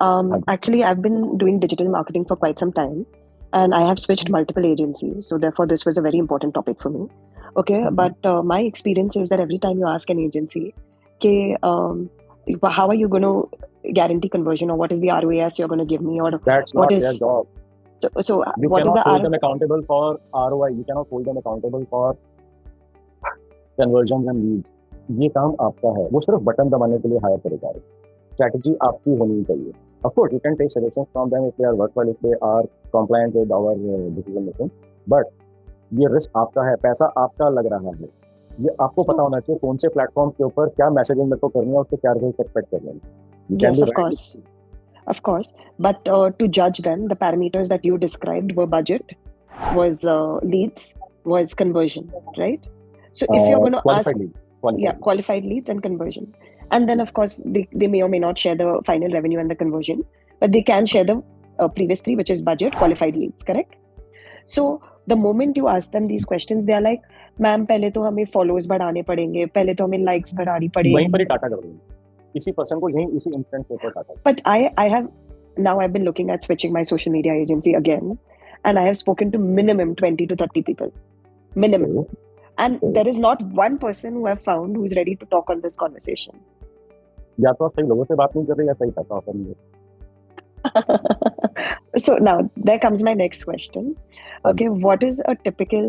हाँ जी। Actually, I've been doing digital marketing for quite some time, and I have switched multiple agencies. So therefore, this was a very important topic for me. Okay, Mhm. but my experience is that every time you ask an agency, okay, how are you going to guarantee conversion, or what is the ROAS you're going to give me, or That's what not their is job. You what is cannot the hold R? them accountable for ROI. You cannot hold them accountable for conversions and leads. ये काम आपका है, वो सिर्फ button दबाने के लिए higher करेगा। स्ट्रैटेजी आपकी होनी चाहिए। Of course, you can take suggestions from them if they are worthwhile, if they are compliant with our decision making. But ये रिस्क आपका है, पैसा आपका लग रहा है। ये आपको पता So होना चाहिए कौन से प्लेटफॉर्म के ऊपर क्या मैसेजिंग मेरे को करनी है, उससे क्या रिजल्ट एक्सपेक्ट करने हैं। You can yes, be of right. course, of course. But to judge them, the parameters that you described were budget, was leads, was conversion, right? So if you're going to ask, Qualified lead. yeah, Qualified lead. qualified leads and conversion, and then of course they may or may not share the final revenue and the conversion, but they can share the previous three, which is budget, qualified leads, correct? So the moment you ask them these questions, they are like, ma'am पहले तो हमें followers बढ़ाने पड़ेंगे, पहले तो हमें likes बढ़ानी वहीं पर ही पड़ेगी. टाटा कर देंगे इसी पर्सन को, यहीं इसी इंस्टेंट के ऊपर Tata. But I have now I've been looking at switching my social media agency again, and I have spoken to minimum 20 to 30 people, minimum. Okay. And there is not one person who I've found who's ready to talk on this conversation. या तो आप सही लोगों से बात नहीं कर रहे या सही पैसा ऑफर नहीं है। So now there comes my next question. Okay, what is a typical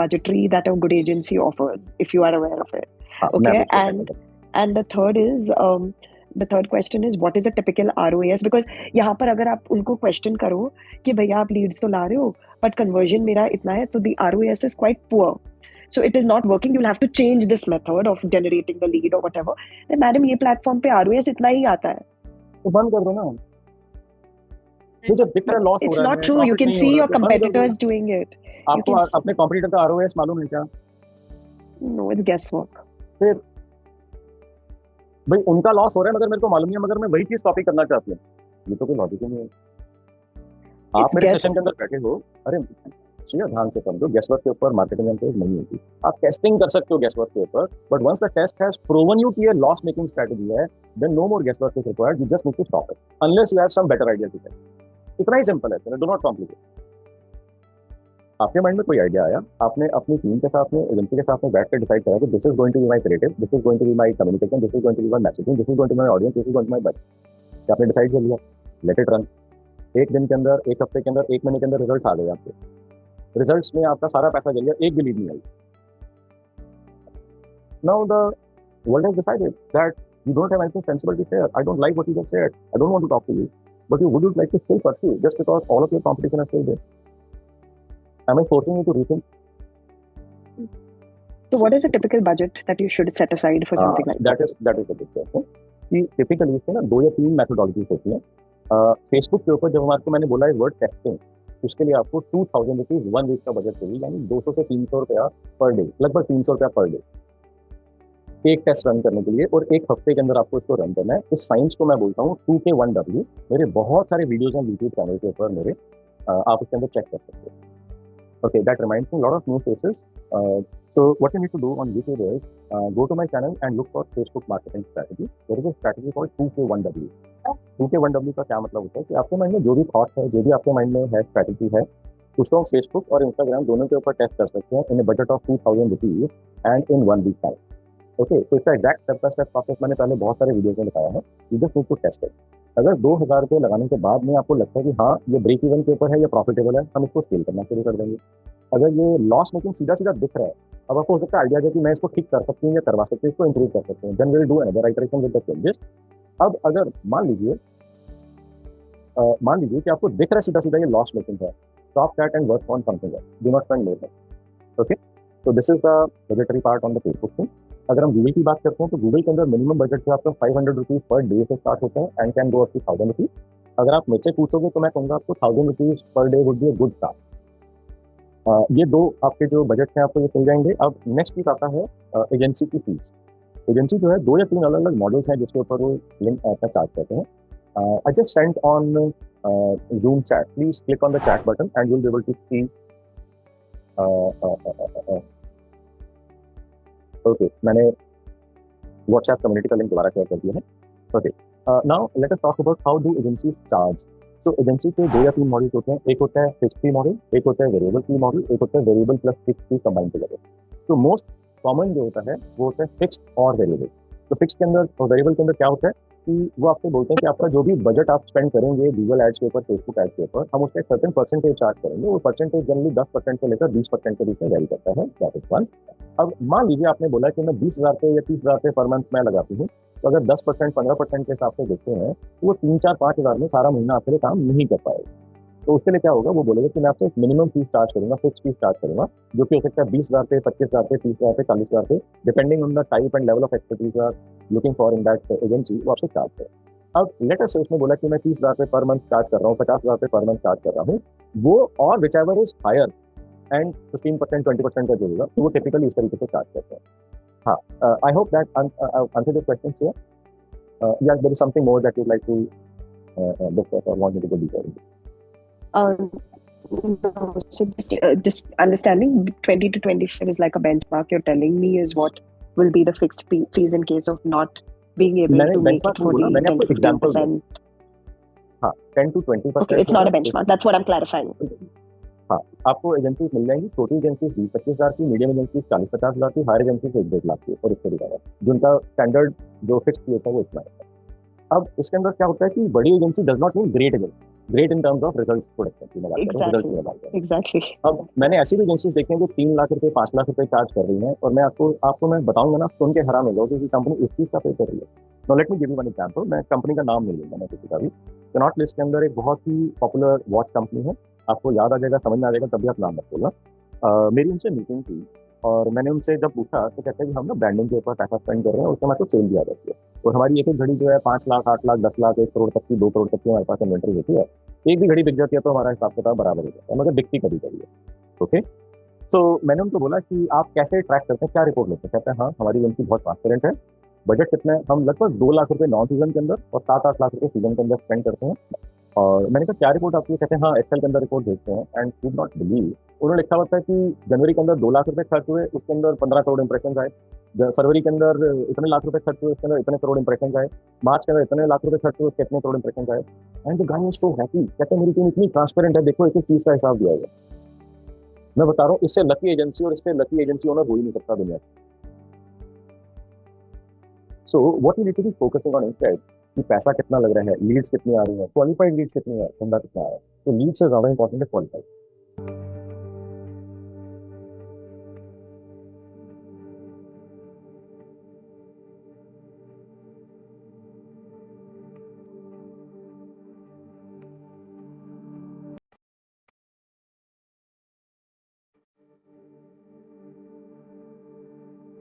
budgetary that a good agency offers, if you are aware of it? हाँ, मैं Okay, आपको बताता हूँ। and the third question is, what is a typical ROAS? Because यहाँ पर अगर आप उनको क्वेश्चन करो कि भैया आप लीड्स तो ला रहे हो बट कन्वर्जन मेरा इतना है, तो the ROAS is quite poor. So it is not working. You'll have to change this method of generating the lead or whatever. Then madam ये प्लेटफॉर्म पे ROAS इतना ही आता है. तो बंद कर दो ना। मुझे दिख रहा है लॉस हो It's रहा है, not true. You profit can नहीं see हो रहा, your तो बंद कर दो। competitors doing it. You आपको can अपने कॉम्पिटिटर का ROAS मालूम है क्या? No, it's guesswork. फिर भाई उनका लॉस हो रहा है मगर मेरे को मालूम नहीं है, मगर मैं वही चीज कॉपी करना चाहती हूँ। ये तो कोई लॉजिक ही नहीं है। आप मेरे सेशन के अंदर बैठे हो, अरे सुनिए ध्यान से समझो, गेसवर्क के ऊपर मार्केटिंग एंट्रीज नहीं होती। आप टेस्टिंग कर सकते हो गेसवर्क के ऊपर, but once the test has proven you कि ये लॉस मेकिंग स्ट्रेटजी है, then no more guesswork is required, you just need to stop it unless you have some better idea to test. इतना ही simple है, do not complicate. आपके mind में कोई idea आया, आपने अपनी टीम के साथ में, एजेंसी के साथ में बैठ कर डिसाइड करा कि this is going to be my creative, this is going to be my communication, this is going to be my messaging, this is going to be my audience, this is going to my budget. आपने decide कर लिया, let it run. एक दिन के अंदर, एक हफ्ते के अंदर, एक महीने के अंदर रिजल्ट आ गए आपके। रिजल्ट्स में आपका सारा पैसा चल गया, एक भी लीड नहीं आई। Now the world has decided that you don't have anything sensible to share. I don't like what you just said. I don't want to talk to you. But you would like to still pursue just because all of your competition is still there. Am I forcing you to rethink? So what is a typical budget that you should set aside for something like that? That is a big question. कि typically इसमें ना 2 या 3 methodologies होती हैं। Facebook के ऊपर जब आपको मैंने बोला है वर्ड टेस्टिंग, उसके लिए आपको 2000 रुपीज 1 वीक का बजट चाहिए, यानी 200 से 300 रुपया पर डे, लगभग 300 रुपया पर डे एक टेस्ट रन करने के लिए, और एक हफ्ते के अंदर आपको इसको रन करना है। इस साइंस को मैं बोलता हूँ 2K1W। मेरे बहुत सारे वीडियोज हैं यूट्यूब चैनल के ऊपर मेरे, आप उसके अंदर चेक कर सकते हो। Okay, that reminds me a lot of new faces. So what you need to do on YouTube is go to my channel and look for Facebook marketing strategy. There is a strategy called 2K1W. 2K1W का क्या मतलब होता है कि आपके mind में जो भी थॉट है, जो भी आपके माइंड में है स्ट्रैटेजी है, उसको हम फेसबुक और इंस्टाग्राम दोनों के ऊपर टेस्ट कर सकते हैं in a budget of 2000 rupees and in 1 week time. Okay, तो इसका exact step by step process मैंने पहले बहुत सारे वीडियोस में बताया है। You just need to test it. अगर 2000 रुपये लगाने के बाद में आपको लगता है कि हाँ ये ब्रेक इवन के ऊपर है, ये प्रॉफिटेबल है, हम इसको स्केल करना शुरू कर देंगे। अगर ये लॉस मेकिंग सीधा सीधा दिख रहा है, अब आपको हो सकता है आइडिया है कि मैं इसको ठीक कर सकती हूँ या करवा सकती हूँ, इसको इंप्रूव कर सकते हैं, then will do another iteration with the changes. अब अगर मान लीजिए कि आपको दिख रहा है सीधा सीधा ये लॉस मेकिंग है, stop that and work on something else, do not spend more. Okay, तो this is the budgetary part on the Facebook thing. अगर हम गूगल की बात करते हैं तो गूगल के अंदर मिनिमम बजट जो आपका 500 रुपीज पर डे से स्टार्ट होता है and can go up to 1000 rupees. अगर आप मुझसे पूछोगे तो मैं कहूँगा आपको 1000 rupees per day would be a good start. ये दो आपके जो बजट हैं आपको ये मिल जाएंगे। अब नेक्स्ट चीज आता है एजेंसी की फीस। एजेंसी जो है 2 या 3 अलग अलग मॉडल्स हैं जिसके ऊपर वो लिंक का चार्ज करते हैं। I just sent on Zoom chat. Please click on the chat button and you'll be able to see. Okay, मैंने WhatsApp कम्युनिटी का लिंक दोबारा शेयर कर दिया है। Okay, now let us talk about how do agencies charge. So agency के दो या तीन मॉडल होते हैं. एक होता है फिक्स फी मॉडल, एक होता है वेरिएबल फी मॉडल, एक होता है वेरिएबल प्लस फिक्स फी कंबाइन टुगेदर. तो मोस्ट कॉमन जो होता है वो होता है फिक्स और वेरिएबल. तो फिक्स के अंदर और वेरिएबल के अंदर क्या होता है कि वो आपको बोलते हैं कि आपका जो भी बजट आप स्पेंड करेंगे गूगल एड्स के ऊपर, फेसबुक एड्स के ऊपर, हम उसका एक सर्टेन परसेंटेज चार्ज करेंगे. वो परसेंटेज जनरली 10% से लेकर 20% के बीच में वेरी करता है. That is one. अब मान लीजिए आपने बोला कि मैं 20,000 पे या 30,000 पे पर मंथ मैं लगाती हूँ. तो अगर 10% 15% के हिसाब से देखते हैं तो वो 3 4 5 हज़ार में सारा महीना आपके लिए काम नहीं कर पाएगा. तो उसके लिए क्या होगा, वो बोलेगा कि मैं आपसे एक मिनिमम फीस चार्ज करूंगा, फिक्स फीस चार्ज करूंगा, जो कि हो सकता है 20,000 पे, 25,000 पे, 30,000 पे, 40,000 पे, depending on the type and level of expertise you are looking for in that agency, वो आपसे चार्ज करें. अब लेटर से उसने बोला कि मैं 30,000 पे पर मंथ चार्ज कर रहा हूँ, 50,000 पे पर मंथ चार्ज कर रहा हूँ, वो और whichever is higher and 15% 20% का जो होगा, तो वो टिपिकली इस तरीके से चार्ज करते हैं. हाँ, I hope that answer the question here. Yes, there is something more that you'd like to discuss or want me to go deeper into. Um, no, so just understanding 20 to 25 is like a benchmark. You're telling me is what will be the fixed fees in case of not being able मैंने to make benchmark it नहीं for बोला, the मैंने 10 आपको to example दिया. 15%. हाँ, 10 to 20% Okay, it's जो not है a benchmark. That's what I'm clarifying. हाँ, आपको एजेंसीज मिल जाएंगी. छोटी एजेंसीज 20-25 हज़ार की, मीडियम एजेंसीज 40-50 हज़ार की, हायर एजेंसीज 1-1.5 लाख की, और इससे भी ज़्यादा, जिनका स्टैंडर्ड जो फिक्स फी होता है वो इतना है. अब इसके अंदर क्या होता है कि बड़ी agency does not mean great agency. Great in terms of results production की मैं बात कर रहा हूँ, रिजल्ट की Exactly. मैं बात कर रहा हूँ. Exactly. अब मैंने ऐसी भी एजेंसीज देखी हैं जो 3 लाख रुपए, 5 लाख रुपए चार्ज कर रही हैं, और मैं आपको आपको मैं बताऊंगा ना, सुन के हैरान हो जाओगे कि कंपनी इस चीज का पे कर रही है. No, let me give you one example. मैं कंपनी का नाम नहीं लूंगा मैं किसी का भी. कनॉट लिस्ट के अंदर एक बहुत ही पॉपुलर वॉच कंपनी है. आपको याद आ जाएगा, समझ में आ जाएगा, तभी आप नाम मत बोलना. मेरी उनसे मीटिंग थी, और मैंने उनसे जब पूछा तो कहते हैं कि हम ना ब्रांडिंग के ऊपर पैसा स्पेंड कर रहे हैं, उससे हमारे को सेल भी आ जाती है. और हमारी एक एक घड़ी जो है 5 लाख, 8 लाख, 10 लाख, 1 करोड़ तक की, 2 करोड़ तक की हमारे पास इन्वेंट्री होती है. एक भी घड़ी बिक जाती है तो हमारा हिसाब किताब बराबर हो जाता है, मगर बिकती कभी कभी है. ओके. सो मैंने उनको बोला कि आप कैसे ट्रैक करते हैं, क्या रिपोर्ट लेते हैं. कहते हैं हाँ, हमारी एजेंसी बहुत ट्रांसपेरेंट है. बजट कितना है, हम लगभग 2 लाख रुपए नॉन सीजन के अंदर और 7-8 लाख रुपए सीजन के अंदर स्पेंड करते हैं. और मैंने कहा क्या रिपोर्ट आती है. कहते हैं हाँ, एक्सेल के अंदर रिपोर्ट भेजते हैं. एंड वुड नॉट बिलीव, उन्होंने लिखा होता है कि जनवरी के अंदर 2 लाख रुपए खर्च हुए, उसके अंदर 15 करोड़ इंप्रेशन आए. फरवरी के अंदर इतने लाख रुपए खर्च हुए, उसके अंदर इतने करोड़ इंप्रेशन आए. मार्च के अंदर इतने लाख रुपए खर्च हुए, उसके इतने करोड़ इंप्रेशन आए. And the guy is so happy. कहते हैं मेरी टीम इतनी ट्रांसपेरेंट है, देखो एक एक चीज का हिसाब दिया है. मैं बता रहा हूँ, इससे लकी एजेंसी और इससे लकी एजेंसी ओनर हो ही नहीं सकता दुनिया. So what you need to be focusing on instead कि पैसा कितना लग रहा है, लीड्स कितनी आ रही है, क्वालिफाइड लीड्स कितनी है, धंधा कितना आ रहा है. तो लीड से ज्यादा इंपॉर्टेंट है क्वालिफाइड.